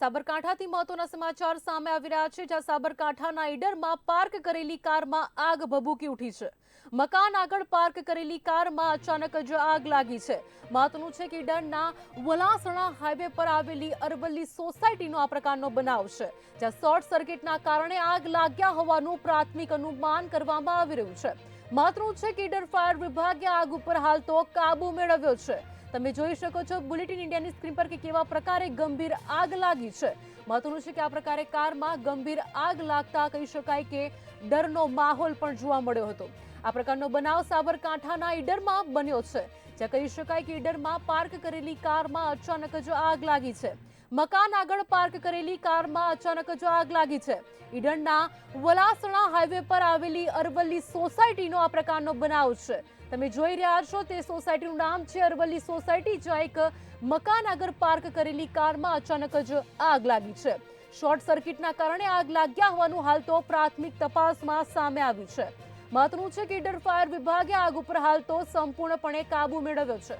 સાબરકાંઠાથી મહત્વના સમાચાર સામે આવી રહ્યા છે, જ્યાં સાબરકાંઠાના ઈડરમાં પાર્ક કરેલી કારમાં આગ ભભૂકી ઉઠી છે। મકાન આગળ પાર્ક કરેલી કારમાં અચાનક જ આગ લાગી છે। મહત્વનું છે કે ઈડરના વલાસણા હાઈવે પર આવેલી અરવલ્લી સોસાયટીનો આ પ્રકારનો બનાવ છે, જ્યાં શોર્ટ સર્કિટના કારણે આગ લાગ્યા હોવાનું પ્રાથમિક અનુમાન કરવામાં આવી રહ્યું છે। મહત્વનું છે કે ઈડર ફાયર વિભાગે આગ ઉપર હાલ તો કાબુ મેળવ્યો છે। તમે જોઈ શકો છો બુલેટિન ઇન્ડિયાની સ્ક્રીન પર કે કેવા પ્રકારે ગંભીર આગ લાગી છે। મહત્વનું છે કે આ પ્રકારે કારમાં ગંભીર આગ લાગતા કહી શકાય કે ડરનો માહોલ પણ જોવા મળ્યો હતો। આ પ્રકારનો બનાવ સાબરકાંઠાના ઈડરમાં બન્યો છે, જ્યાં કહી શકાય કે ઈડરમાં પાર્ક કરેલી કારમાં અચાનક જ આગ લાગી છે। મકાન આગળ પાર્ક કરેલી કારમાં અચાનક જ આગ લાગી છે। ઈડરના વલાસણા હાઈવે પર આવેલી અરવલ્લી સોસાયટીનો આ પ્રકારનો બનાવ છે। તમે જોઈ રહ્યા છો તે સોસાયટીનું નામ છે અરવલ્લી સોસાયટી, જ્યાં એક મકાન આગળ પાર્ક કરેલી કારમાં અચાનક જ આગ લાગી છે। શોર્ટ સર્કિટના કારણે આગ લાગ્યા હોવાનું હાલ તો પ્રાથમિક તપાસમાં સામે આવ્યું છે। મહત્વનું છે કે ઈડર ફાયર વિભાગે આગ ઉપર હાલ તો સંપૂર્ણપણે કાબુ મેળવ્યો છે।